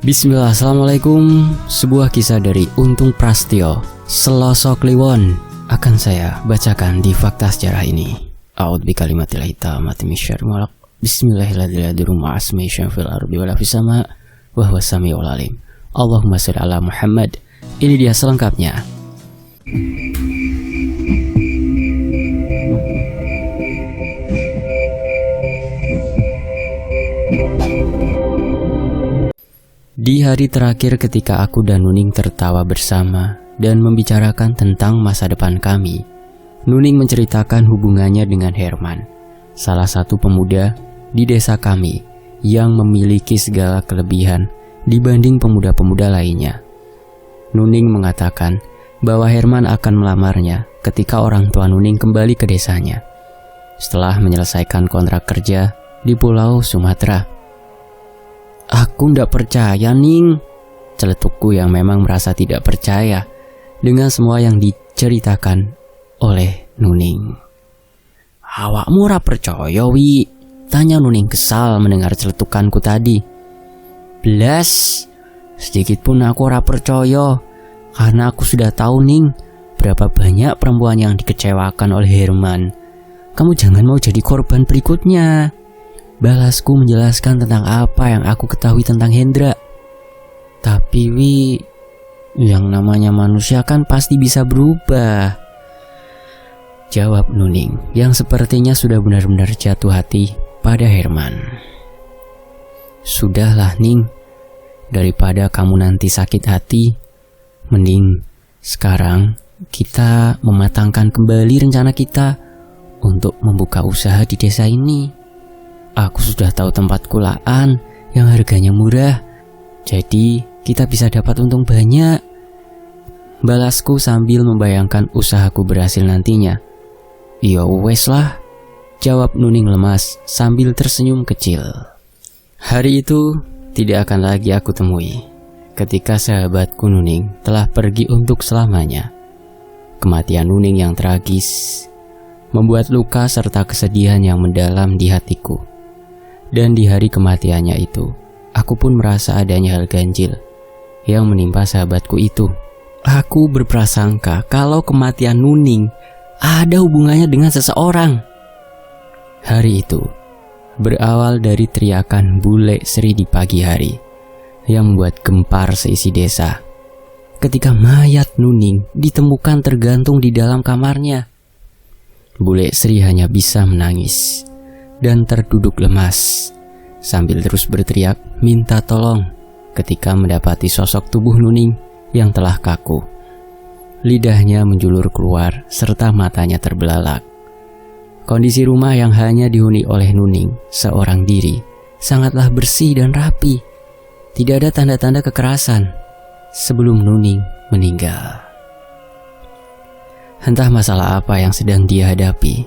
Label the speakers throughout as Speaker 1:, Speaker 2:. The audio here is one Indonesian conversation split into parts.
Speaker 1: Bismillah, assalamualaikum. Sebuah kisah dari Untung Prastio, Selosok Kliwon, akan saya bacakan di fakta sejarah ini. A'udzu bikalimatil hitamati misyarri ma khalaq. Bismillahirrahmanirrahim. Ma'asmi syafil ardi wala fis sama wa huwas samiul alim. Allahumma shalli ala Muhammad. Ini dia selengkapnya. Di hari terakhir ketika aku dan Nuning tertawa bersama dan membicarakan tentang masa depan kami, Nuning menceritakan hubungannya dengan Herman, salah satu pemuda di desa kami yang memiliki segala kelebihan dibanding pemuda-pemuda lainnya. Nuning mengatakan bahwa Herman akan melamarnya ketika orang tua Nuning kembali ke desanya setelah menyelesaikan kontrak kerja di Pulau Sumatera. Aku ndak percaya, Ning, celetukku yang memang merasa tidak percaya dengan semua yang diceritakan oleh Nuning. Awakmu ora percaya, Wi? Tanya Nuning kesal mendengar celetukanku tadi. Blas, sedikit pun aku ora percaya, karena aku sudah tahu, Ning, berapa banyak perempuan yang dikecewakan oleh Herman. Kamu jangan mau jadi korban berikutnya. Balasku menjelaskan tentang apa yang aku ketahui tentang Hendra. Tapi Wi, yang namanya manusia kan pasti bisa berubah, jawab Nuning yang sepertinya sudah benar-benar jatuh hati pada Herman. Sudahlah, Ning, daripada kamu nanti sakit hati, mending sekarang kita mematangkan kembali rencana kita untuk membuka usaha di desa ini. Aku sudah tahu tempat kulaan yang harganya murah, jadi kita bisa dapat untung banyak, balasku sambil membayangkan usahaku berhasil nantinya. Ya wes lah, jawab Nuning lemas sambil tersenyum kecil. Hari itu tidak akan lagi aku temui ketika sahabatku Nuning telah pergi untuk selamanya. Kematian Nuning yang tragis membuat luka serta kesedihan yang mendalam di hatiku. Dan di hari kematiannya itu, aku pun merasa adanya hal ganjil yang menimpa sahabatku itu. Aku berprasangka kalau kematian Nuning ada hubungannya dengan seseorang. Hari itu berawal dari teriakan bule Sri di pagi hari yang membuat gempar seisi desa ketika mayat Nuning ditemukan tergantung di dalam kamarnya. Bule Sri hanya bisa menangis dan terduduk lemas sambil terus berteriak minta tolong ketika mendapati sosok tubuh Nuning yang telah kaku. Lidahnya menjulur keluar serta matanya terbelalak. Kondisi rumah yang hanya dihuni oleh Nuning seorang diri sangatlah bersih dan rapi. Tidak ada tanda-tanda kekerasan sebelum Nuning meninggal. Entah masalah apa yang sedang dia hadapi,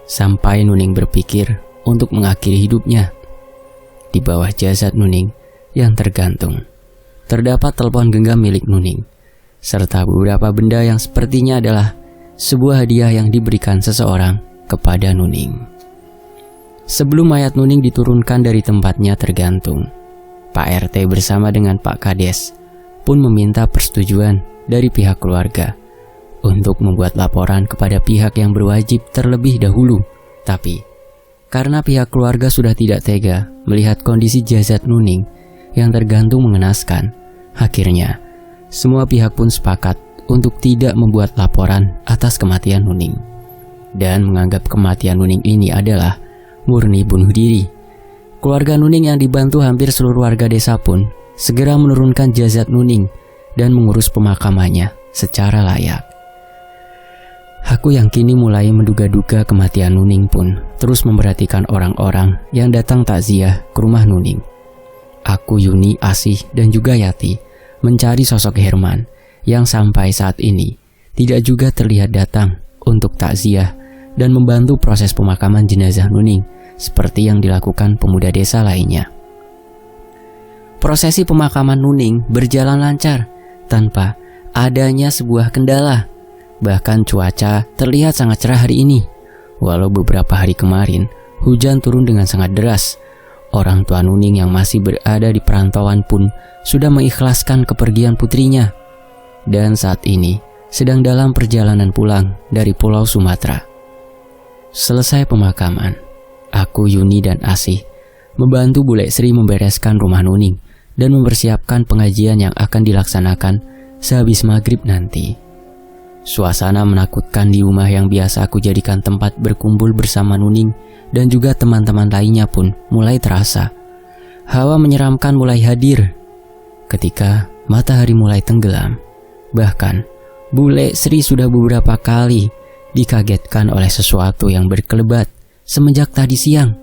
Speaker 1: sampai Nuning berpikir untuk mengakhiri hidupnya. Di bawah jasad Nuning yang tergantung terdapat telepon genggam milik Nuning serta beberapa benda yang sepertinya adalah sebuah hadiah yang diberikan seseorang kepada Nuning. Sebelum mayat Nuning diturunkan dari tempatnya tergantung, Pak RT bersama dengan Pak Kades pun meminta persetujuan dari pihak keluarga untuk membuat laporan kepada pihak yang berwajib terlebih dahulu. Tapi karena pihak keluarga sudah tidak tega melihat kondisi jasad Nuning yang tergantung mengenaskan, akhirnya semua pihak pun sepakat untuk tidak membuat laporan atas kematian Nuning dan menganggap kematian Nuning ini adalah murni bunuh diri. Keluarga Nuning yang dibantu hampir seluruh warga desa pun segera menurunkan jasad Nuning dan mengurus pemakamannya secara layak. Aku yang kini mulai menduga-duga kematian Nuning pun terus memperhatikan orang-orang yang datang takziah ke rumah Nuning. Aku, Yuni, Asih, dan juga Yati mencari sosok Herman yang sampai saat ini tidak juga terlihat datang untuk takziah dan membantu proses pemakaman jenazah Nuning seperti yang dilakukan pemuda desa lainnya. Prosesi pemakaman Nuning berjalan lancar tanpa adanya sebuah kendala. Bahkan cuaca terlihat sangat cerah hari ini. Walau beberapa hari kemarin hujan turun dengan sangat deras. Orang tua Nuning yang masih berada di perantauan pun sudah mengikhlaskan kepergian putrinya, dan saat ini sedang dalam perjalanan pulang dari Pulau Sumatera. Selesai pemakaman, aku, Yuni, dan Asih membantu Bule Sri membereskan rumah Nuning dan mempersiapkan pengajian yang akan dilaksanakan sehabis maghrib nanti. Suasana menakutkan di rumah yang biasa aku jadikan tempat berkumpul bersama Nuning dan juga teman-teman lainnya pun mulai terasa. Hawa menyeramkan mulai hadir ketika matahari mulai tenggelam. Bahkan Bule Sri sudah beberapa kali dikagetkan oleh sesuatu yang berkelebat semenjak tadi siang.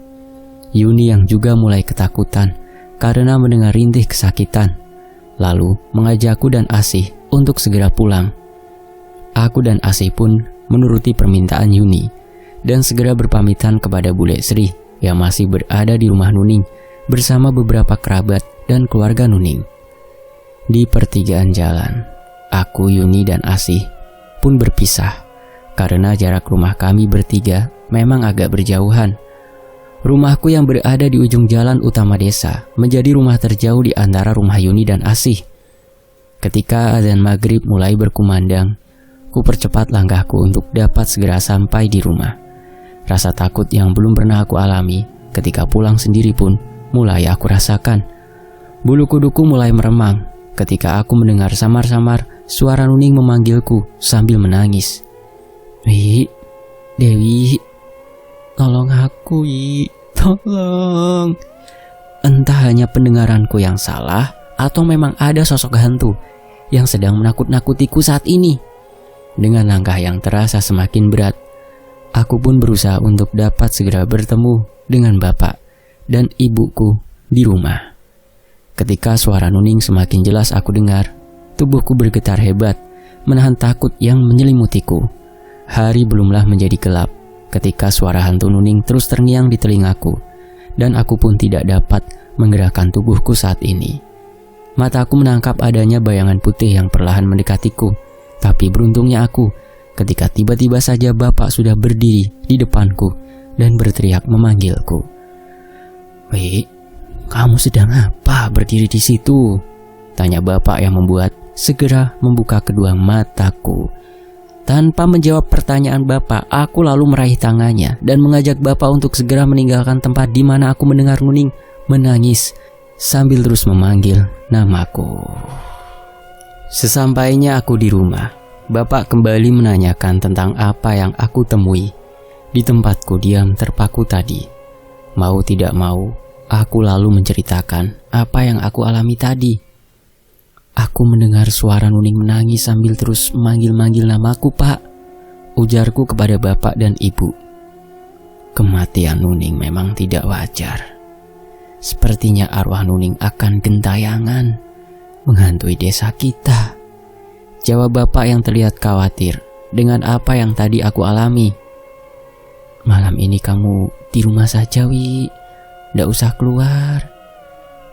Speaker 1: Yuni yang juga mulai ketakutan karena mendengar rintih kesakitan, lalu mengajakku dan Asih untuk segera pulang. Aku dan Asih pun menuruti permintaan Yuni dan segera berpamitan kepada Bule Sri yang masih berada di rumah Nuning bersama beberapa kerabat dan keluarga Nuning. Di pertigaan jalan, aku, Yuni, dan Asih pun berpisah karena jarak rumah kami bertiga memang agak berjauhan. Rumahku yang berada di ujung jalan utama desa menjadi rumah terjauh di antara rumah Yuni dan Asih. Ketika azan maghrib mulai berkumandang, ku percepat langkahku untuk dapat segera sampai di rumah. Rasa takut yang belum pernah aku alami ketika pulang sendiri pun mulai aku rasakan. Bulu kuduku mulai meremang ketika aku mendengar samar-samar suara Nuning memanggilku sambil menangis. "Wi, Dewi, tolong aku, Wi, tolong." Entah hanya pendengaranku yang salah atau memang ada sosok hantu yang sedang menakut-nakutiku saat ini. Dengan langkah yang terasa semakin berat, aku pun berusaha untuk dapat segera bertemu dengan bapak dan ibuku di rumah. Ketika suara Nuning semakin jelas aku dengar, tubuhku bergetar hebat, menahan takut yang menyelimutiku. Hari belumlah menjadi gelap ketika suara hantu Nuning terus terngiang di telingaku, dan aku pun tidak dapat menggerakkan tubuhku saat ini. Mataku menangkap adanya bayangan putih yang perlahan mendekatiku, tapi beruntungnya aku ketika tiba-tiba saja bapak sudah berdiri di depanku dan berteriak memanggilku. "Wi, kamu sedang apa berdiri di situ?" tanya bapak yang membuat segera membuka kedua mataku. Tanpa menjawab pertanyaan bapak, aku lalu meraih tangannya dan mengajak bapak untuk segera meninggalkan tempat di mana aku mendengar Nuning menangis sambil terus memanggil namaku. Sesampainya aku di rumah, bapak kembali menanyakan tentang apa yang aku temui di tempatku diam terpaku tadi. Mau tidak mau, aku lalu menceritakan apa yang aku alami tadi. Aku mendengar suara Nuning menangis sambil terus memanggil-manggil namaku, Pak, ujarku kepada bapak dan ibu. Kematian Nuning memang tidak wajar. Sepertinya arwah Nuning akan gentayangan menghantui desa kita, jawab bapak yang terlihat khawatir dengan apa yang tadi aku alami. Malam ini kamu di rumah saja, Wi, ndak usah keluar.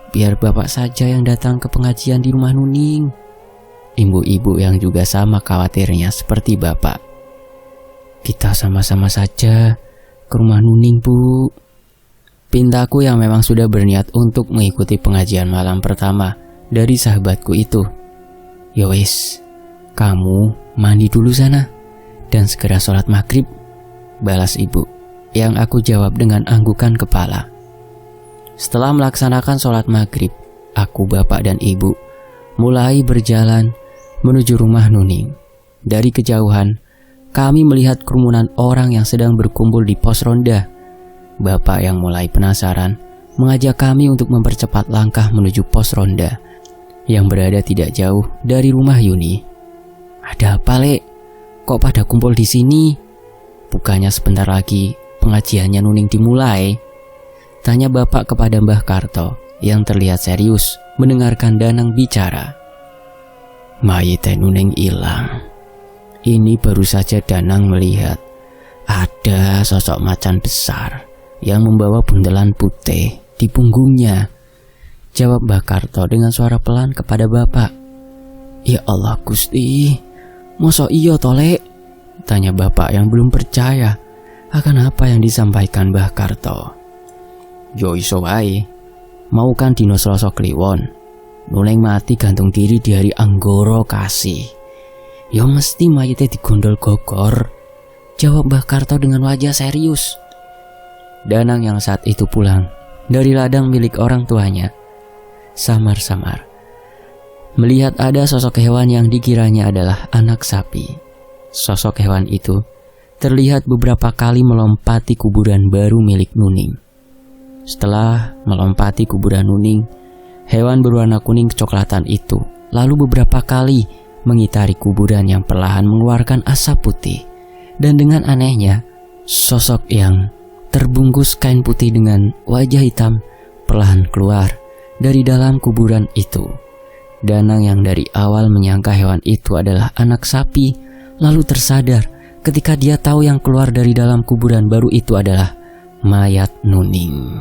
Speaker 1: Biar bapak saja yang datang ke pengajian di rumah Nuning. Ibu-ibu yang juga sama khawatirnya seperti bapak. Kita sama-sama saja ke rumah Nuning, Bu. Pintaku yang memang sudah berniat untuk mengikuti pengajian malam pertama dari sahabatku itu. Yowis, kamu mandi dulu sana dan segera sholat maghrib, balas ibu, yang aku jawab dengan anggukan kepala. Setelah melaksanakan sholat maghrib, aku, bapak, dan ibu mulai berjalan menuju rumah Nuning. Dari kejauhan, kami melihat kerumunan orang yang sedang berkumpul di pos ronda. Bapak yang mulai penasaran mengajak kami untuk mempercepat langkah menuju pos ronda yang berada tidak jauh dari rumah Yuni. Ada apa, Lek? Kok pada kumpul di sini? Bukannya sebentar lagi pengajiannya Nuning dimulai? Tanya bapak kepada Mbah Karto yang terlihat serius mendengarkan Danang bicara. Mayit Nuning hilang. Ini baru saja Danang melihat ada sosok macan besar yang membawa bundelan putih di punggungnya, jawab Mbah Karto dengan suara pelan kepada bapak. Ya Allah Gusti, mosok iyo tolek? Tanya bapak yang belum percaya akan apa yang disampaikan Mbah Karto. Yo iso wae. Mau kan dino Selasa Kliwon. Nuneng mati gantung diri di hari Anggoro Kasih. Yo mesti mayitnya digondol Gogor, jawab Mbah Karto dengan wajah serius. Danang yang saat itu pulang dari ladang milik orang tuanya samar-samar melihat ada sosok hewan yang dikiranya adalah anak sapi. Sosok hewan itu terlihat beberapa kali melompati kuburan baru milik Nuning. Setelah melompati kuburan Nuning, hewan berwarna kuning kecoklatan itu lalu beberapa kali mengitari kuburan yang perlahan mengeluarkan asap putih. Dan dengan anehnya, sosok yang terbungkus kain putih dengan wajah hitam perlahan keluar dari dalam kuburan itu. Danang yang dari awal menyangka hewan itu adalah anak sapi, lalu tersadar ketika dia tahu yang keluar dari dalam kuburan baru itu adalah mayat Nuning.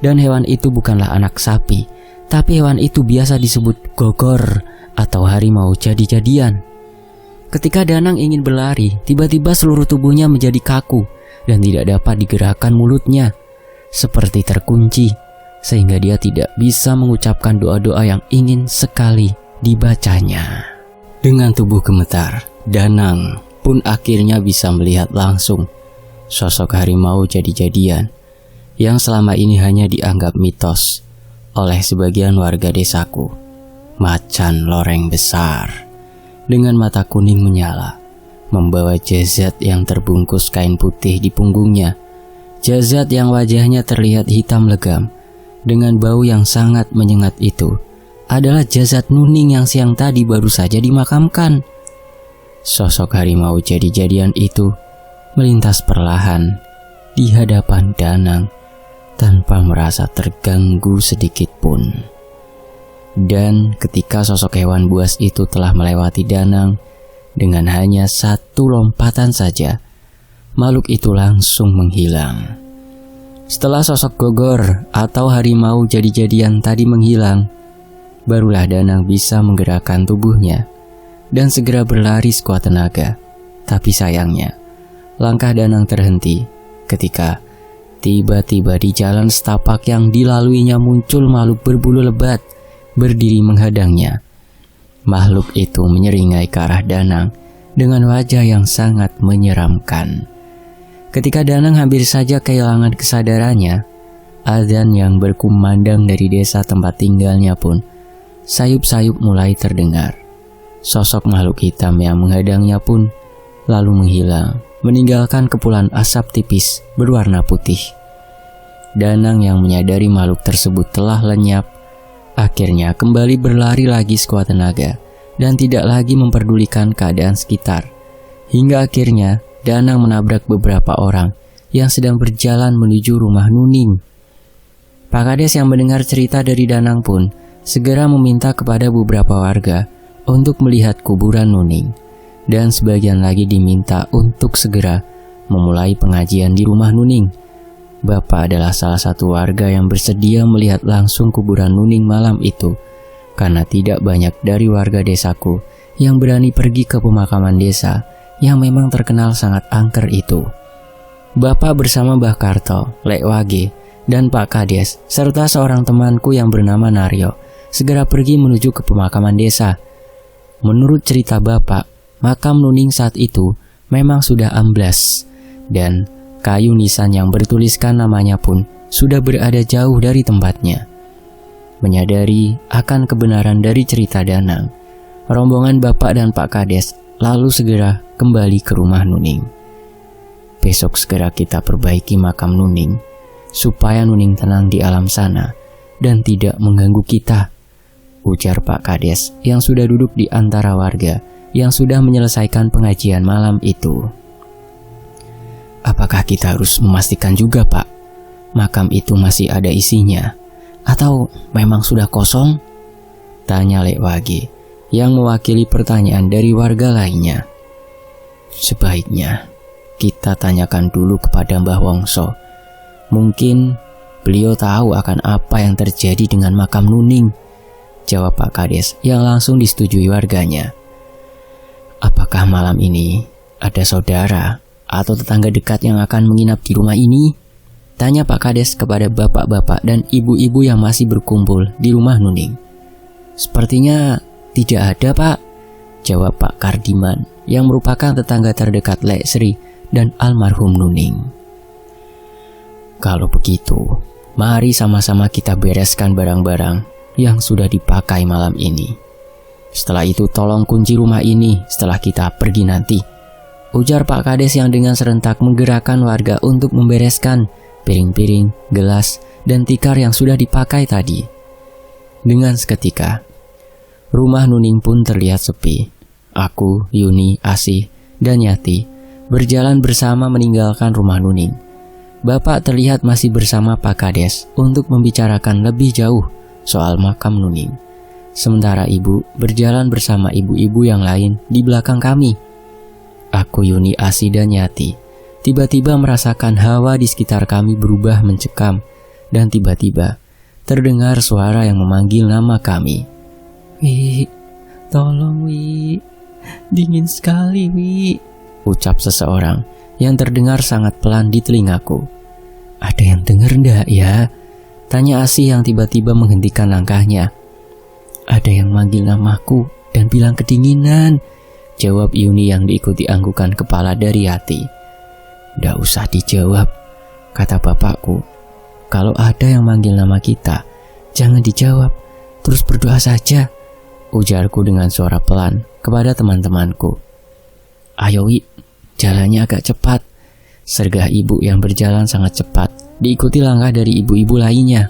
Speaker 1: Dan hewan itu bukanlah anak sapi, tapi hewan itu biasa disebut Gogor atau harimau jadi-jadian. Ketika Danang ingin berlari, tiba-tiba seluruh tubuhnya menjadi kaku dan tidak dapat digerakkan mulutnya, seperti terkunci, sehingga dia tidak bisa mengucapkan doa-doa yang ingin sekali dibacanya. Dengan tubuh gemetar, Danang pun akhirnya bisa melihat langsung sosok harimau jadi-jadian yang selama ini hanya dianggap mitos oleh sebagian warga desaku. Macan loreng besar dengan mata kuning menyala, membawa jasad yang terbungkus kain putih di punggungnya. Jasad yang wajahnya terlihat hitam legam dengan bau yang sangat menyengat itu adalah jasad Nuning yang siang tadi baru saja dimakamkan. Sosok harimau jadi-jadian itu melintas perlahan di hadapan Danang tanpa merasa terganggu sedikit pun. Dan ketika sosok hewan buas itu telah melewati Danang, dengan hanya satu lompatan saja, makhluk itu langsung menghilang. Setelah sosok Gogor atau harimau jadi-jadian tadi menghilang, barulah Danang bisa menggerakkan tubuhnya dan segera berlari sekuat tenaga. Tapi sayangnya, langkah Danang terhenti ketika tiba-tiba di jalan setapak yang dilaluinya muncul makhluk berbulu lebat berdiri menghadangnya. Makhluk itu menyeringai ke arah Danang dengan wajah yang sangat menyeramkan. Ketika Danang hampir saja kehilangan kesadarannya, azan yang berkumandang dari desa tempat tinggalnya pun sayup-sayup mulai terdengar. Sosok makhluk hitam yang menghadangnya pun lalu menghilang, meninggalkan kepulan asap tipis berwarna putih. Danang yang menyadari makhluk tersebut telah lenyap, akhirnya kembali berlari lagi sekuat tenaga dan tidak lagi memperdulikan keadaan sekitar. Hingga akhirnya Danang menabrak beberapa orang yang sedang berjalan menuju rumah Nuning. Pak Kades yang mendengar cerita dari Danang pun segera meminta kepada beberapa warga untuk melihat kuburan Nuning, dan sebagian lagi diminta untuk segera memulai pengajian di rumah Nuning. Bapak adalah salah satu warga yang bersedia melihat langsung kuburan Nuning malam itu, karena tidak banyak dari warga desaku yang berani pergi ke pemakaman desa yang memang terkenal sangat angker itu. Bapak bersama Mbah Karto, Lek Wage, dan Pak Kades, serta seorang temanku yang bernama Naryo, segera pergi menuju ke pemakaman desa. Menurut cerita Bapak, makam Nuning saat itu memang sudah amblas, dan kayu nisan yang bertuliskan namanya pun sudah berada jauh dari tempatnya. Menyadari akan kebenaran dari cerita Danang, rombongan Bapak dan Pak Kades lalu segera kembali ke rumah Nuning. Besok segera kita perbaiki makam Nuning, supaya Nuning tenang di alam sana dan tidak mengganggu kita, ujar Pak Kades yang sudah duduk di antara warga yang sudah menyelesaikan pengajian malam itu. Apakah kita harus memastikan juga, Pak, makam itu masih ada isinya, atau memang sudah kosong? Tanya Lek Wage yang mewakili pertanyaan dari warga lainnya. Sebaiknya kita tanyakan dulu kepada Mbah Wongso. Mungkin beliau tahu akan apa yang terjadi dengan makam Nuning, jawab Pak Kades yang langsung disetujui warganya. Apakah malam ini ada saudara atau tetangga dekat yang akan menginap di rumah ini? Tanya Pak Kades kepada bapak-bapak dan ibu-ibu yang masih berkumpul di rumah Nuning. Sepertinya tidak ada, Pak, jawab Pak Kardiman yang merupakan tetangga terdekat Lek Sri dan almarhum Nuning. Kalau begitu, mari sama-sama kita bereskan barang-barang yang sudah dipakai malam ini. Setelah itu tolong kunci rumah ini setelah kita pergi nanti, ujar Pak Kades yang dengan serentak menggerakkan warga untuk membereskan piring-piring, gelas, dan tikar yang sudah dipakai tadi. Dengan seketika, rumah Nuning pun terlihat sepi. Aku, Yuni, Asih, dan Yati berjalan bersama meninggalkan rumah Nuning. Bapak terlihat masih bersama Pak Kades untuk membicarakan lebih jauh soal makam Nuning. Sementara ibu berjalan bersama ibu-ibu yang lain di belakang kami. Aku, Yuni, Asih, dan Yati tiba-tiba merasakan hawa di sekitar kami berubah mencekam, dan tiba-tiba terdengar suara yang memanggil nama kami. "Wi, tolong Wi, dingin sekali Wi," ucap seseorang yang terdengar sangat pelan di telingaku. "Ada yang dengar ndak ya?" tanya Asih yang tiba-tiba menghentikan langkahnya. "Ada yang manggil namaku dan bilang kedinginan," jawab Yuni yang diikuti anggukan kepala dari Yati. "Nggak usah dijawab," kata bapakku. "Kalau ada yang manggil nama kita, jangan dijawab, terus berdoa saja," ujarku dengan suara pelan kepada teman-temanku. "Ayo Wi, jalannya agak cepat," sergah ibu yang berjalan sangat cepat, diikuti langkah dari ibu-ibu lainnya.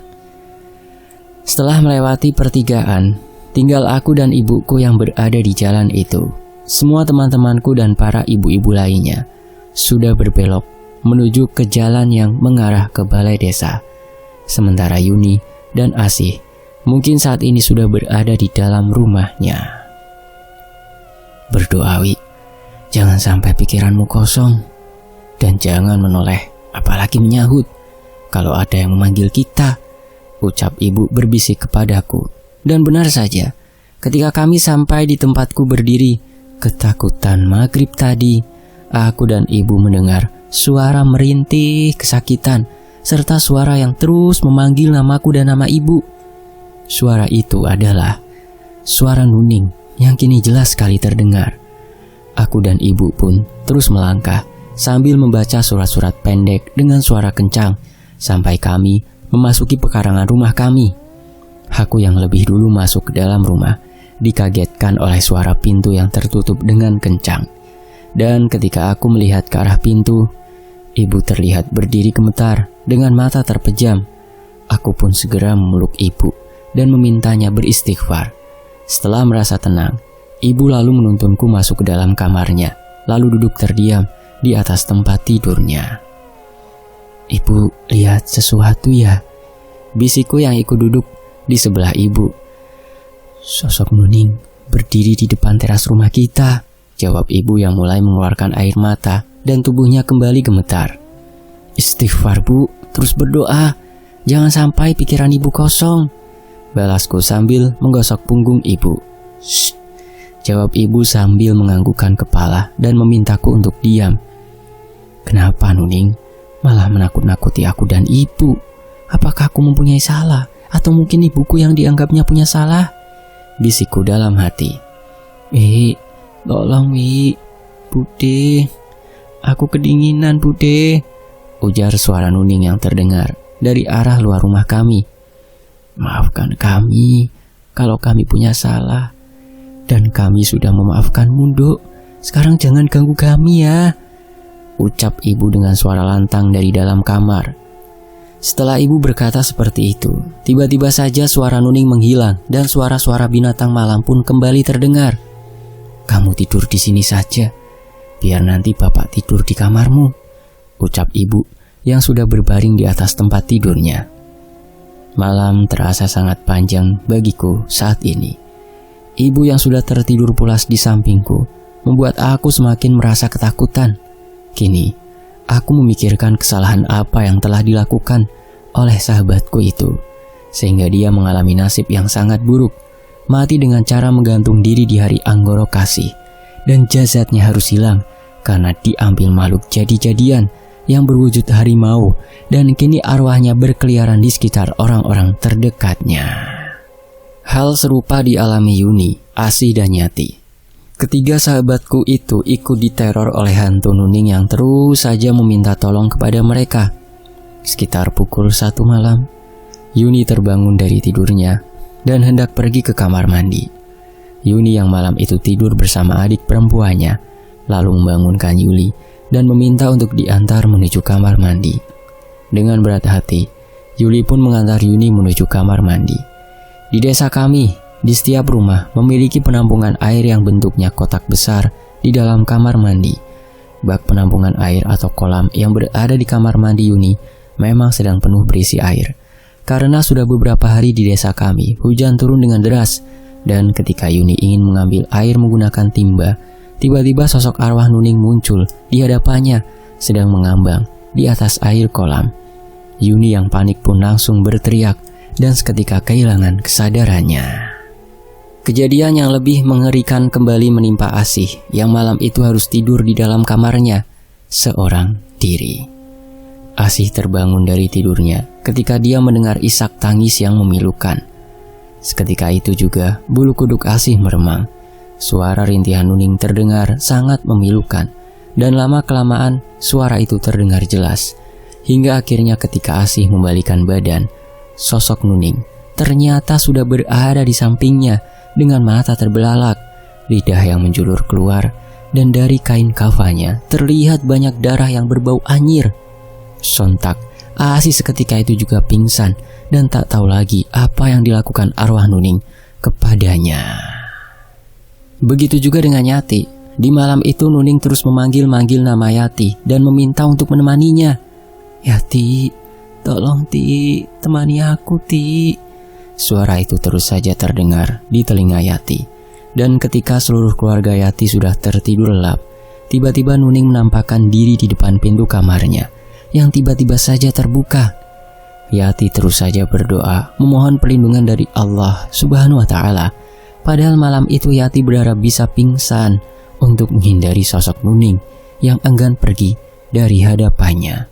Speaker 1: Setelah melewati pertigaan, tinggal aku dan ibuku yang berada di jalan itu. Semua teman-temanku dan para ibu-ibu lainnya sudah berbelok menuju ke jalan yang mengarah ke balai desa. Sementara Yuni dan Asih mungkin saat ini sudah berada di dalam rumahnya. "Berdoa Wi, jangan sampai pikiranmu kosong, dan jangan menoleh apalagi menyahut kalau ada yang memanggil kita," ucap ibu berbisik kepadaku. Dan benar saja, ketika kami sampai di tempatku berdiri, ketakutan maghrib tadi, aku dan ibu mendengar suara merintih kesakitan serta suara yang terus memanggil namaku dan nama ibu. Suara itu adalah suara Nuning yang kini jelas sekali terdengar. Aku dan ibu pun terus melangkah sambil membaca surat-surat pendek dengan suara kencang sampai kami memasuki pekarangan rumah kami. Aku yang lebih dulu masuk ke dalam rumah dikagetkan oleh suara pintu yang tertutup dengan kencang. Dan ketika aku melihat ke arah pintu, ibu terlihat berdiri gemetar dengan mata terpejam. Aku pun segera memeluk ibu dan memintanya beristighfar. Setelah merasa tenang, ibu lalu menuntunku masuk ke dalam kamarnya, lalu duduk terdiam di atas tempat tidurnya. "Ibu lihat sesuatu ya?" bisikku yang ikut duduk di sebelah ibu. "Sosok Nuning berdiri di depan teras rumah kita," jawab ibu yang mulai mengeluarkan air mata dan tubuhnya kembali gemetar. "Istighfar Bu, terus berdoa, jangan sampai pikiran ibu kosong," balasku sambil menggosok punggung ibu. "Shh," jawab ibu sambil menganggukkan kepala dan memintaku untuk diam. "Kenapa Nuning malah menakut-nakuti aku dan ibu? Apakah aku mempunyai salah? Atau mungkin ibuku yang dianggapnya punya salah?" bisikku dalam hati. "Tolong Wi, Bude, aku kedinginan Bude," ujar suara Nuning yang terdengar dari arah luar rumah kami. "Maafkan kami kalau kami punya salah, dan kami sudah memaafkanmu Duk. Sekarang jangan ganggu kami ya," ucap ibu dengan suara lantang dari dalam kamar. Setelah ibu berkata seperti itu, tiba-tiba saja suara Nuning menghilang dan suara-suara binatang malam pun kembali terdengar. "Kamu tidur di sini saja, biar nanti bapak tidur di kamarmu," ucap ibu yang sudah berbaring di atas tempat tidurnya. Malam terasa sangat panjang bagiku saat ini. Ibu yang sudah tertidur pulas di sampingku membuat aku semakin merasa ketakutan. Kini, aku memikirkan kesalahan apa yang telah dilakukan oleh sahabatku itu, sehingga dia mengalami nasib yang sangat buruk, mati dengan cara menggantung diri di hari Anggoro Kasih, dan jasadnya harus hilang karena diambil makhluk jadi-jadian yang berwujud harimau dan kini arwahnya berkeliaran di sekitar orang-orang terdekatnya. Hal serupa dialami Yuni, Asih, dan Yati. Ketiga sahabatku itu ikut diteror oleh hantu Nuning yang terus saja meminta tolong kepada mereka. Sekitar pukul 1 malam, Yuni terbangun dari tidurnya dan hendak pergi ke kamar mandi. Yuni yang malam itu tidur bersama adik perempuannya, lalu membangunkan Yuli dan meminta untuk diantar menuju kamar mandi. Dengan berat hati, Yuli pun mengantar Yuni menuju kamar mandi. Di desa kami, di setiap rumah memiliki penampungan air yang bentuknya kotak besar di dalam kamar mandi. Bak penampungan air atau kolam yang berada di kamar mandi Yuni memang sedang penuh berisi air. Karena sudah beberapa hari di desa kami, hujan turun dengan deras, dan ketika Yuni ingin mengambil air menggunakan timba, tiba-tiba sosok arwah Nuning muncul di hadapannya, sedang mengambang di atas air kolam. Yuni yang panik pun langsung berteriak dan seketika kehilangan kesadarannya. Kejadian yang lebih mengerikan kembali menimpa Asih yang malam itu harus tidur di dalam kamarnya seorang diri. Asih terbangun dari tidurnya ketika dia mendengar isak tangis yang memilukan. Seketika itu juga bulu kuduk Asih meremang. Suara rintihan Nuning terdengar sangat memilukan, dan lama-kelamaan suara itu terdengar jelas. Hingga akhirnya ketika Asih membalikkan badan, sosok Nuning ternyata sudah berada di sampingnya dengan mata terbelalak, lidah yang menjulur keluar, dan dari kain kafanya terlihat banyak darah yang berbau anyir. Sontak, Asih seketika itu juga pingsan dan tak tahu lagi apa yang dilakukan arwah Nuning kepadanya. Begitu juga dengan Yati. Di malam itu Nuning terus memanggil-manggil nama Yati dan meminta untuk menemaninya. "Yati, tolong Ti, temani aku Ti." Suara itu terus saja terdengar di telinga Yati. Dan ketika seluruh keluarga Yati sudah tertidur lelap, tiba-tiba Nuning menampakkan diri di depan pintu kamarnya yang tiba-tiba saja terbuka. Yati terus saja berdoa memohon perlindungan dari Allah Subhanahu wa Ta'ala. Padahal malam itu Yati berharap bisa pingsan untuk menghindari sosok Nuning yang enggan pergi dari hadapannya.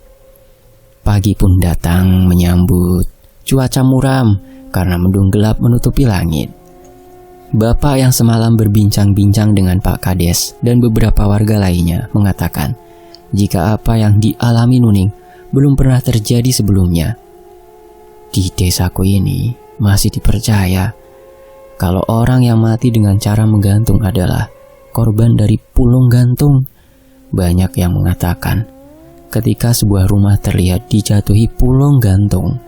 Speaker 1: Pagi pun datang menyambut. Cuaca muram karena mendung gelap menutupi langit. Bapak yang semalam berbincang-bincang dengan Pak Kades dan beberapa warga lainnya mengatakan jika apa yang dialami Nuning belum pernah terjadi sebelumnya. Di desaku ini masih dipercaya kalau orang yang mati dengan cara menggantung adalah korban dari pulung gantung. Banyak yang mengatakan ketika sebuah rumah terlihat dijatuhi pulung gantung,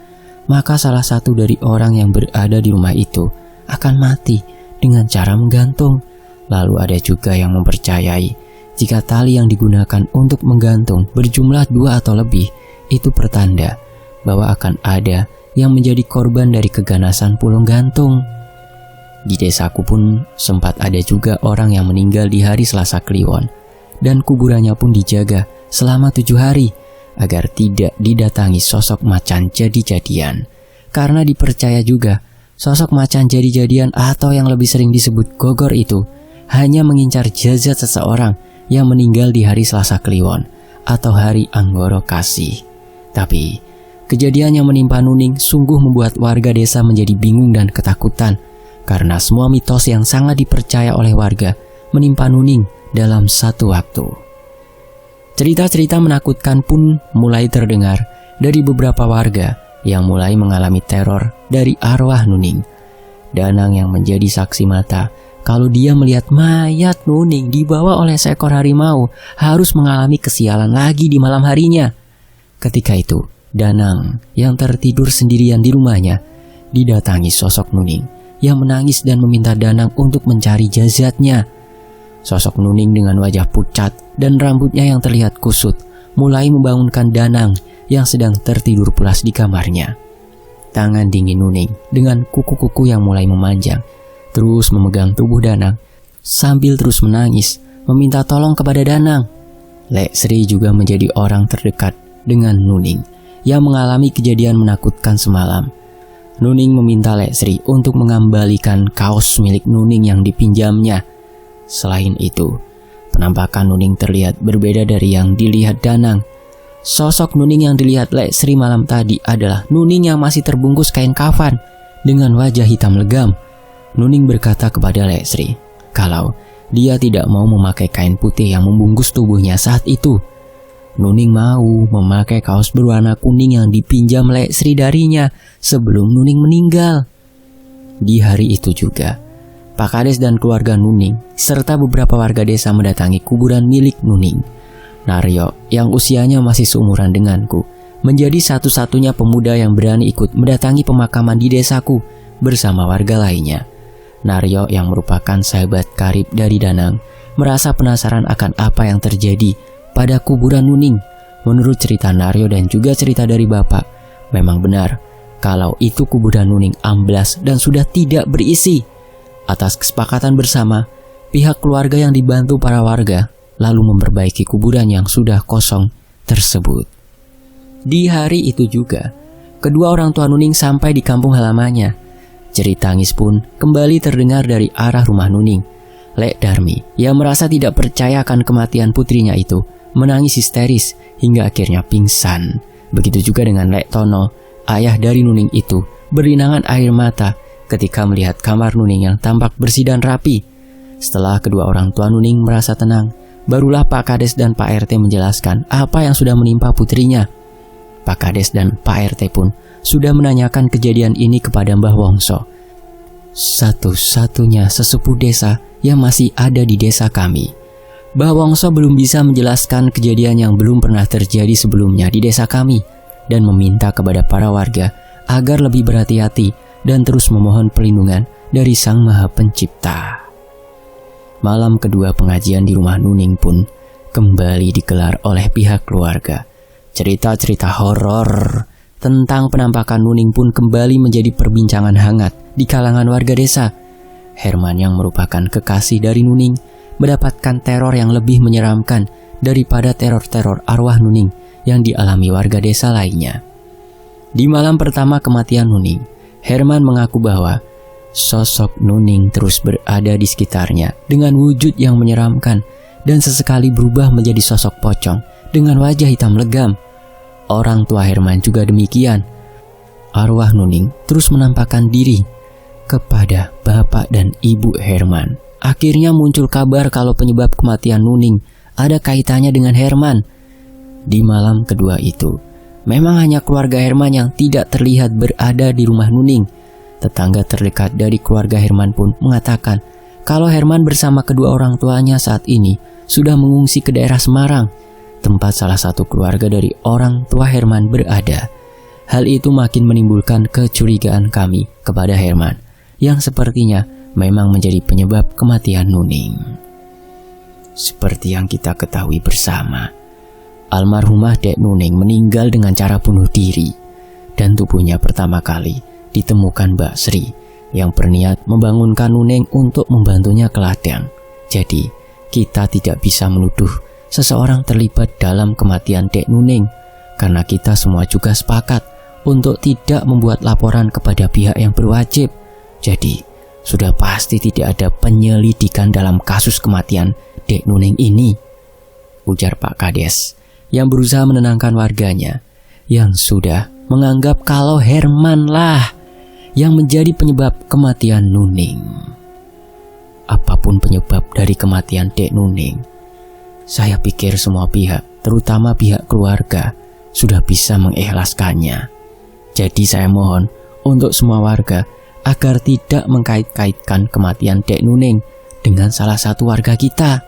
Speaker 1: maka salah satu dari orang yang berada di rumah itu akan mati dengan cara menggantung. Lalu ada juga yang mempercayai jika tali yang digunakan untuk menggantung berjumlah 2 atau lebih, itu pertanda bahwa akan ada yang menjadi korban dari keganasan pulung gantung. Di desaku pun sempat ada juga orang yang meninggal di hari Selasa Kliwon, dan kuburannya pun dijaga selama 7 hari agar tidak didatangi sosok macan jadi-jadian. Karena dipercaya juga sosok macan jadi-jadian atau yang lebih sering disebut gogor itu hanya mengincar jasad seseorang yang meninggal di hari Selasa Kliwon atau hari Anggoro Kasih. Tapi kejadian yang menimpa Nuning sungguh membuat warga desa menjadi bingung dan ketakutan, karena semua mitos yang sangat dipercaya oleh warga menimpa Nuning dalam satu waktu. Cerita-cerita menakutkan pun mulai terdengar dari beberapa warga yang mulai mengalami teror dari arwah Nuning. Danang yang menjadi saksi mata kalau dia melihat mayat Nuning dibawa oleh seekor harimau harus mengalami kesialan lagi di malam harinya. Ketika itu, Danang yang tertidur sendirian di rumahnya didatangi sosok Nuning yang menangis dan meminta Danang untuk mencari jasadnya. Sosok Nuning dengan wajah pucat dan rambutnya yang terlihat kusut mulai membangunkan Danang yang sedang tertidur pulas di kamarnya. Tangan dingin Nuning dengan kuku-kuku yang mulai memanjang terus memegang tubuh Danang sambil terus menangis meminta tolong kepada Danang. Lek Sri juga menjadi orang terdekat dengan Nuning yang mengalami kejadian menakutkan semalam. Nuning meminta Lek Sri untuk mengembalikan kaos milik Nuning yang dipinjamnya. Selain itu, penampakan Nuning terlihat berbeda dari yang dilihat Danang. Sosok Nuning yang dilihat Lek Sri malam tadi adalah Nuning yang masih terbungkus kain kafan dengan wajah hitam legam. Nuning berkata kepada Lek Sri kalau dia tidak mau memakai kain putih yang membungkus tubuhnya saat itu. Nuning mau memakai kaos berwarna kuning yang dipinjam Lek Sri darinya sebelum Nuning meninggal. Di hari itu juga, Pak Kades dan keluarga Nuning serta beberapa warga desa mendatangi kuburan milik Nuning. Naryo yang usianya masih seumuran denganku menjadi satu-satunya pemuda yang berani ikut mendatangi pemakaman di desaku bersama warga lainnya. Naryo yang merupakan sahabat karib dari Danang merasa penasaran akan apa yang terjadi pada kuburan Nuning. Menurut cerita Naryo dan juga cerita dari bapak, memang benar kalau itu kuburan Nuning amblas dan sudah tidak berisi. Atas kesepakatan bersama, pihak keluarga yang dibantu para warga lalu memperbaiki kuburan yang sudah kosong tersebut. Di hari itu juga, kedua orang tua Nuning sampai di kampung halamannya. Jerit tangis pun kembali terdengar dari arah rumah Nuning. Lek Darmi yang merasa tidak percaya akan kematian putrinya itu menangis histeris hingga akhirnya pingsan. Begitu juga dengan Lek Tono, ayah dari Nuning itu, berlinangan air mata ketika melihat kamar Nuning yang tampak bersih dan rapi. Setelah kedua orang tua Nuning merasa tenang, barulah Pak Kades dan Pak RT menjelaskan apa yang sudah menimpa putrinya. Pak Kades dan Pak RT pun sudah menanyakan kejadian ini kepada Mbah Wongso, satu-satunya sesepuh desa yang masih ada di desa kami. Mbah Wongso belum bisa menjelaskan kejadian yang belum pernah terjadi sebelumnya di desa kami dan meminta kepada para warga agar lebih berhati-hati dan terus memohon perlindungan dari Sang Maha Pencipta. Malam kedua pengajian di rumah Nuning pun kembali digelar oleh pihak keluarga. Cerita-cerita horor tentang penampakan Nuning pun kembali menjadi perbincangan hangat di kalangan warga desa. Herman yang merupakan kekasih dari Nuning mendapatkan teror yang lebih menyeramkan daripada teror-teror arwah Nuning yang dialami warga desa lainnya. Di malam pertama kematian Nuning, Herman mengaku bahwa sosok Nuning terus berada di sekitarnya dengan wujud yang menyeramkan dan sesekali berubah menjadi sosok pocong dengan wajah hitam legam. Orang tua Herman juga demikian. Arwah Nuning terus menampakkan diri kepada bapak dan ibu Herman. Akhirnya muncul kabar kalau penyebab kematian Nuning ada kaitannya dengan Herman. Di malam kedua itu, memang hanya keluarga Herman yang tidak terlihat berada di rumah Nuning. Tetangga terdekat dari keluarga Herman pun mengatakan kalau Herman bersama kedua orang tuanya saat ini sudah mengungsi ke daerah Semarang, tempat salah satu keluarga dari orang tua Herman berada. Hal itu makin menimbulkan kecurigaan kami kepada Herman, yang sepertinya memang menjadi penyebab kematian Nuning. Seperti yang kita ketahui bersama, almarhumah Dek Nuning meninggal dengan cara bunuh diri, dan tubuhnya pertama kali ditemukan Mbak Sri yang berniat membangunkan Nuning untuk membantunya ke ladang. Jadi, kita tidak bisa menuduh seseorang terlibat dalam kematian Dek Nuning karena kita semua juga sepakat untuk tidak membuat laporan kepada pihak yang berwajib. Jadi, sudah pasti tidak ada penyelidikan dalam kasus kematian Dek Nuning ini, ujar Pak Kades yang berusaha menenangkan warganya yang sudah menganggap kalau Herman lah yang menjadi penyebab kematian Nuning. Apapun penyebab dari kematian Dek Nuning, saya pikir semua pihak, terutama pihak keluarga, sudah bisa mengikhlaskannya. Jadi saya mohon untuk semua warga agar tidak mengkait-kaitkan kematian Dek Nuning dengan salah satu warga kita.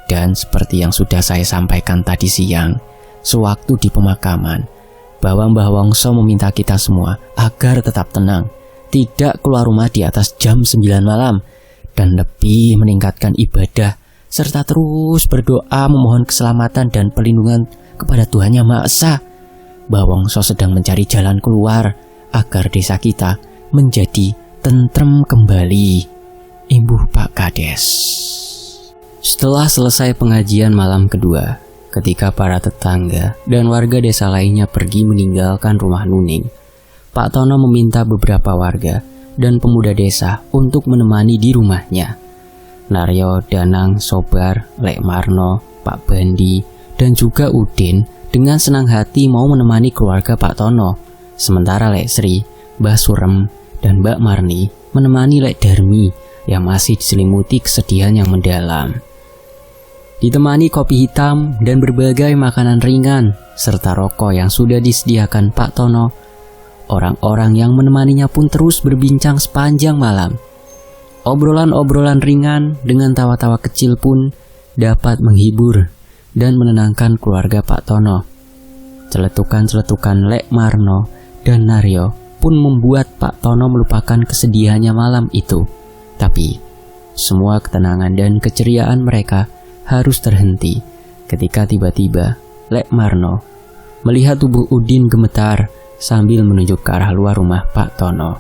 Speaker 1: Dan seperti yang sudah saya sampaikan tadi siang, sewaktu di pemakaman, bahwa Mbah Wongso meminta kita semua agar tetap tenang, tidak keluar rumah di atas jam 9 malam, dan lebih meningkatkan ibadah, serta terus berdoa memohon keselamatan dan perlindungan kepada Tuhan Yang Maha Esa. Mbah Wongso sedang mencari jalan keluar agar desa kita menjadi tentrem kembali, imbuh Pak Kades. Setelah selesai pengajian malam kedua, ketika para tetangga dan warga desa lainnya pergi meninggalkan rumah Nuning, Pak Tono meminta beberapa warga dan pemuda desa untuk menemani di rumahnya. Naryo, Danang, Sobar, Lek Marno, Pak Bandi, dan juga Udin dengan senang hati mau menemani keluarga Pak Tono. Sementara Lek Sri, Mbah Surem, dan Mbak Marni menemani Lek Darmi yang masih diselimuti kesedihan yang mendalam. Ditemani kopi hitam dan berbagai makanan ringan serta rokok yang sudah disediakan Pak Tono, orang-orang yang menemaninya pun terus berbincang sepanjang malam. Obrolan-obrolan ringan dengan tawa-tawa kecil pun dapat menghibur dan menenangkan keluarga Pak Tono. Celetukan-celetukan Lek Marno dan Naryo pun membuat Pak Tono melupakan kesedihannya malam itu. Tapi semua ketenangan dan keceriaan mereka harus terhenti ketika tiba-tiba Lek Marno melihat tubuh Udin gemetar sambil menunjuk ke arah luar rumah Pak Tono.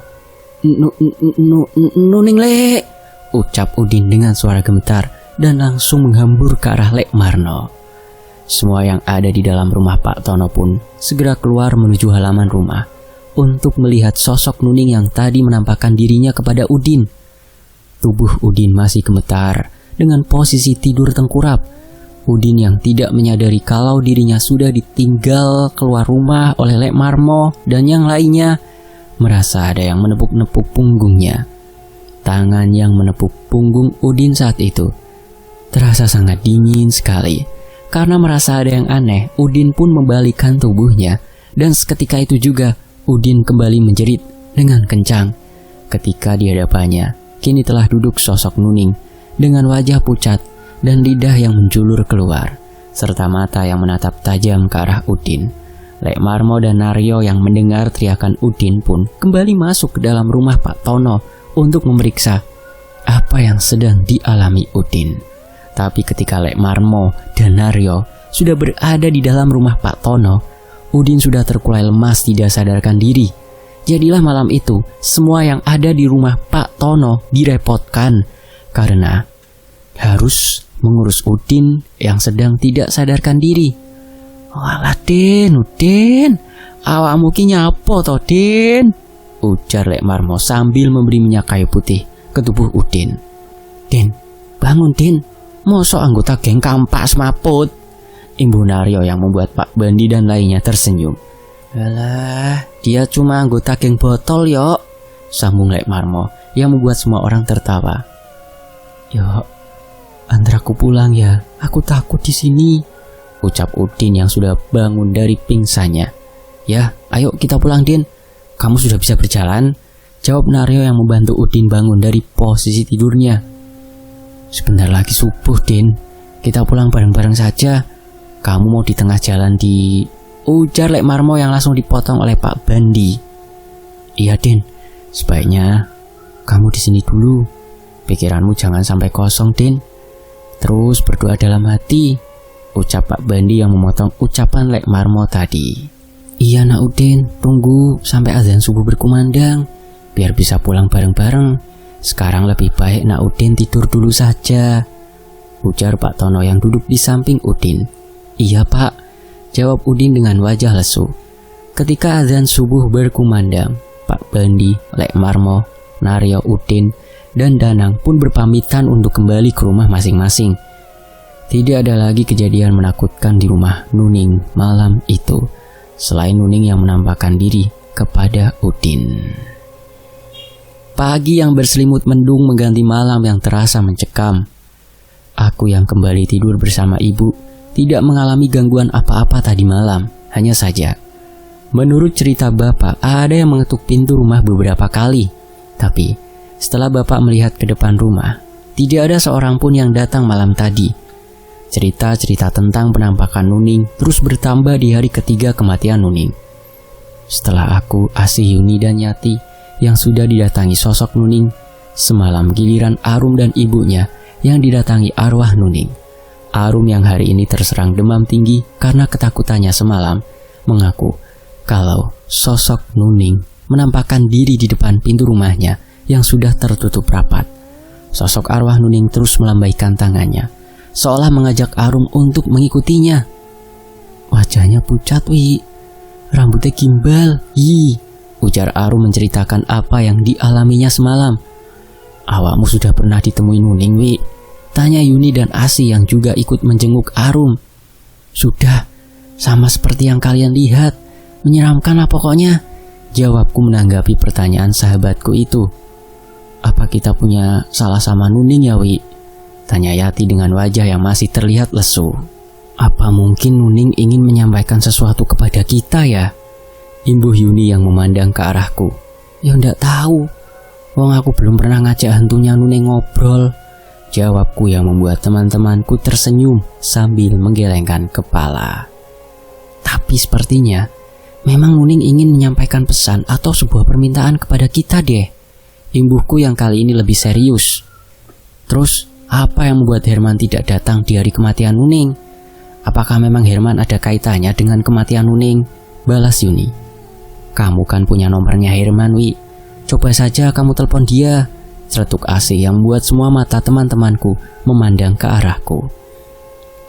Speaker 1: Nuning Lek, ucap Udin dengan suara gemetar dan langsung menghambur ke arah Lek Marno. Semua yang ada di dalam rumah Pak Tono pun segera keluar menuju halaman rumah untuk melihat sosok Nuning yang tadi menampakkan dirinya kepada Udin. Tubuh Udin masih gemetar dengan posisi tidur tengkurap. Udin yang tidak menyadari kalau dirinya sudah ditinggal keluar rumah oleh Lek Marmo dan yang lainnya merasa ada yang menepuk-nepuk punggungnya. Tangan yang menepuk punggung Udin saat itu terasa sangat dingin sekali. Karena merasa ada yang aneh, Udin pun membalikkan tubuhnya dan seketika itu juga Udin kembali menjerit dengan kencang. Ketika di hadapannya kini telah duduk sosok Nuning dengan wajah pucat dan lidah yang menjulur keluar serta mata yang menatap tajam ke arah Udin. Lek Marmo dan Naryo yang mendengar teriakan Udin pun kembali masuk ke dalam rumah Pak Tono untuk memeriksa apa yang sedang dialami Udin. Tapi ketika Lek Marmo dan Naryo sudah berada di dalam rumah Pak Tono, Udin sudah terkulai lemas tidak sadarkan diri. Jadilah malam itu semua yang ada di rumah Pak Tono direpotkan karena harus mengurus Udin yang sedang tidak sadarkan diri. "Walah Den, Udin, awakmu ki nyapo to Den?" ujar Lek Marmo sambil memberi minyak kayu putih ke tubuh Udin. "Den, bangun Den, mosok anggota geng kampas maput," imbuh Naryo yang membuat Pak Bandi dan lainnya tersenyum. "Alah, dia cuma anggota geng botol yo," sambung Lek Marmo yang membuat semua orang tertawa. "Yo, antar aku pulang ya, aku takut di sini," ucap Udin yang sudah bangun dari pingsannya. "Ya, ayo kita pulang Din, kamu sudah bisa berjalan," jawab Naryo yang membantu Udin bangun dari posisi tidurnya. "Sebentar lagi subuh Din, kita pulang bareng-bareng saja. Kamu mau di tengah jalan ujar Lek Marmo yang langsung dipotong oleh Pak Bandi. "Iya Din, sebaiknya kamu di sini dulu. Pikiranmu jangan sampai kosong Din. Terus berdoa dalam hati," ucap Pak Bandi yang memotong ucapan Lek Marmo tadi. "Iya nak Udin, tunggu sampai azan subuh berkumandang biar bisa pulang bareng-bareng. Sekarang lebih baik nak Udin tidur dulu saja," ujar Pak Tono yang duduk di samping Udin. "Iya Pak," jawab Udin dengan wajah lesu. Ketika azan subuh berkumandang, Pak Bandi, Lek Marmo, Naryo, Udin, dan Danang pun berpamitan untuk kembali ke rumah masing-masing. Tidak ada lagi kejadian menakutkan di rumah Nuning malam itu, selain Nuning yang menampakkan diri kepada Udin. Pagi yang berselimut mendung mengganti malam yang terasa mencekam. Aku yang kembali tidur bersama ibu tidak mengalami gangguan apa-apa tadi malam. Hanya saja, menurut cerita bapak, ada yang mengetuk pintu rumah beberapa kali. Tapi setelah bapak melihat ke depan rumah, tidak ada seorang pun yang datang malam tadi. Cerita-cerita tentang penampakan Nuning terus bertambah di hari ketiga kematian Nuning. Setelah aku, Asih, Yuni, dan Yati yang sudah didatangi sosok Nuning, semalam giliran Arum dan ibunya yang didatangi arwah Nuning. Arum yang hari ini terserang demam tinggi karena ketakutannya semalam mengaku kalau sosok Nuning menampakkan diri di depan pintu rumahnya yang sudah tertutup rapat. Sosok arwah Nuning terus melambaikan tangannya, seolah mengajak Arum untuk mengikutinya. "Wajahnya pucat, Wi. Rambutnya gimbal, ujar Arum menceritakan apa yang dialaminya semalam. "Awakmu sudah pernah ditemui Nuning, Wi?" tanya Yuni dan Asi yang juga ikut menjenguk Arum. "Sudah, Sama seperti yang kalian lihat. Menyeramkan lah pokoknya, jawabku menanggapi pertanyaan sahabatku itu. Apa kita punya salah sama Nuning ya, Wi? Tanya Yati dengan wajah yang masih terlihat lesu. Apa mungkin Nuning ingin menyampaikan sesuatu kepada kita ya? Imbuh Yuni yang memandang ke arahku. Ya ndak tahu. Wong aku belum pernah ngajak hantunya Nuning ngobrol. Jawabku yang membuat teman-temanku tersenyum sambil menggelengkan kepala. Tapi sepertinya memang Nuning ingin menyampaikan pesan atau sebuah permintaan kepada kita deh. Imbuhku yang kali ini lebih serius. Terus, apa yang membuat Herman tidak datang di hari kematian Nuning? Apakah memang Herman ada kaitannya dengan kematian Nuning? Balas Yuni. Kamu kan punya nomornya Herman, Wi. Coba saja kamu telepon dia. Celetuk asih yang membuat semua mata teman-temanku memandang ke arahku.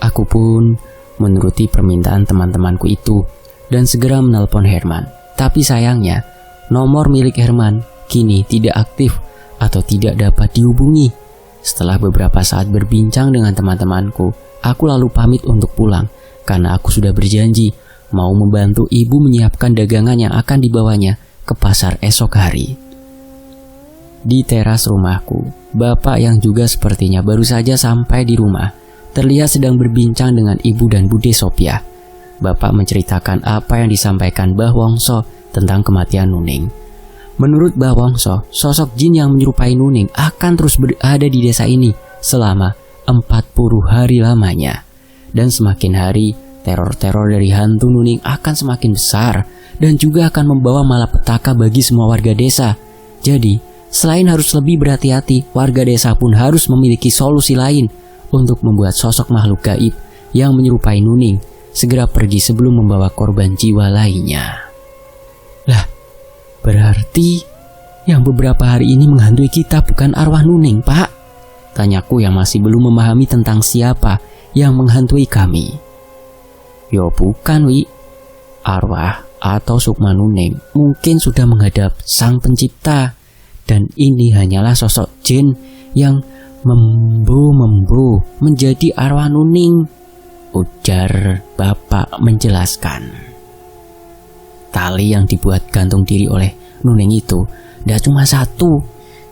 Speaker 1: Aku pun menuruti permintaan teman-temanku itu dan segera menelpon Herman. Tapi sayangnya, nomor milik Herman kini tidak aktif atau tidak dapat dihubungi. Setelah beberapa saat berbincang dengan teman-temanku, aku lalu pamit untuk pulang karena aku sudah berjanji mau membantu ibu menyiapkan dagangan yang akan dibawanya ke pasar esok hari. Di teras rumahku, bapak yang juga sepertinya baru saja sampai di rumah terlihat sedang berbincang dengan ibu dan Bude Sophia. Bapak menceritakan apa yang disampaikan Mbah Wongso tentang kematian Nuning. Menurut Mbah Wongso, sosok jin yang menyerupai Nuning akan terus berada di desa ini selama 40 hari lamanya. Dan semakin hari, teror-teror dari hantu Nuning akan semakin besar dan juga akan membawa malapetaka bagi semua warga desa. Jadi, selain harus lebih berhati-hati, warga desa pun harus memiliki solusi lain untuk membuat sosok makhluk gaib yang menyerupai Nuning segera pergi sebelum membawa korban jiwa lainnya. Lah, berarti yang beberapa hari ini menghantui kita bukan arwah Nuning, Pak? Tanyaku yang masih belum memahami tentang siapa yang menghantui kami. Yo bukan, Wi. Arwah atau sukma Nuning mungkin sudah menghadap Sang Pencipta. Dan ini hanyalah sosok jin yang membu menjadi arwah Nuning, ujar bapak menjelaskan. Tali yang dibuat gantung diri oleh Nuning itu tidak cuma satu.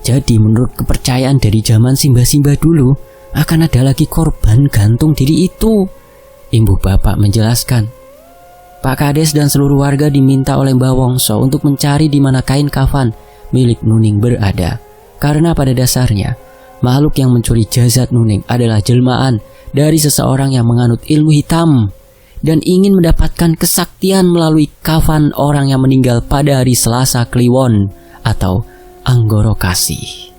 Speaker 1: Jadi menurut kepercayaan dari zaman Simba-Simba dulu, akan ada lagi korban gantung diri itu. Imbuh bapak menjelaskan. Pak Kades dan seluruh warga diminta oleh Mbah Wongso untuk mencari di mana kain kafan milik Nuning berada. Karena pada dasarnya, makhluk yang mencuri jasad Nuning adalah jelmaan dari seseorang yang menganut ilmu hitam dan ingin mendapatkan kesaktian melalui kafan orang yang meninggal pada hari Selasa Kliwon atau Anggoro Kasih.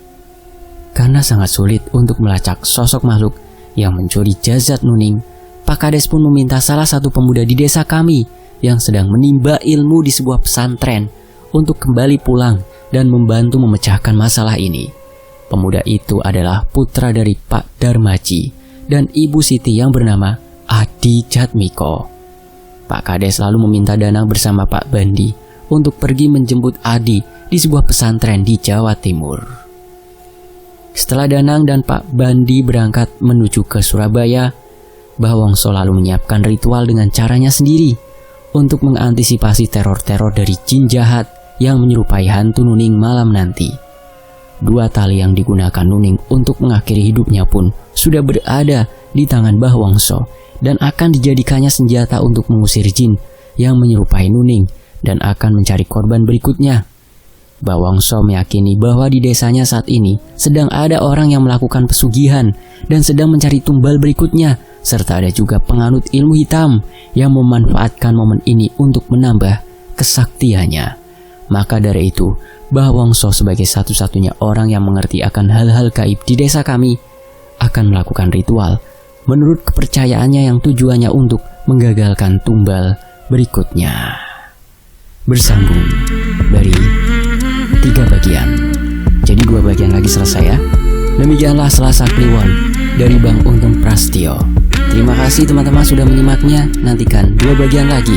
Speaker 1: Karena sangat sulit untuk melacak sosok makhluk yang mencuri jasad Nuning, Pak Kades pun meminta salah satu pemuda di desa kami yang sedang menimba ilmu di sebuah pesantren untuk kembali pulang dan membantu memecahkan masalah ini. Pemuda itu adalah putra dari Pak Darmaji dan Ibu Siti yang bernama Adi Jatmiko. Pak Kades lalu meminta Danang bersama Pak Bandi untuk pergi menjemput Adi di sebuah pesantren di Jawa Timur. Setelah Danang dan Pak Bandi berangkat menuju ke Surabaya, Mbah Wongso lalu menyiapkan ritual dengan caranya sendiri untuk mengantisipasi teror-teror dari jin jahat yang menyerupai hantu Nuning malam nanti. 2 tali yang digunakan Nuning untuk mengakhiri hidupnya pun sudah berada di tangan Mbah Wongso dan akan dijadikannya senjata untuk mengusir jin yang menyerupai Nuning dan akan mencari korban berikutnya. Mbah Wongso meyakini bahwa di desanya saat ini sedang ada orang yang melakukan pesugihan dan sedang mencari tumbal berikutnya, serta ada juga penganut ilmu hitam yang memanfaatkan momen ini untuk menambah kesaktiannya. Maka dari itu, Mbah Wongso sebagai satu-satunya orang yang mengerti akan hal-hal gaib di desa kami akan melakukan ritual menurut kepercayaannya yang tujuannya untuk menggagalkan tumbal berikutnya. Bersambung dari 3 bagian. Jadi 2 bagian lagi selesai ya. Demikianlah Selasa Kliwon dari Bang Untung Prastio. Terima kasih teman-teman sudah menyimaknya. Nantikan 2 bagian lagi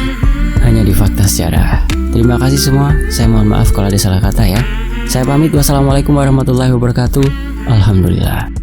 Speaker 1: hanya di Fakta Sejarah. Terima kasih semua. Saya mohon maaf kalau ada salah kata ya. Saya pamit. Wassalamualaikum warahmatullahi wabarakatuh. Alhamdulillah.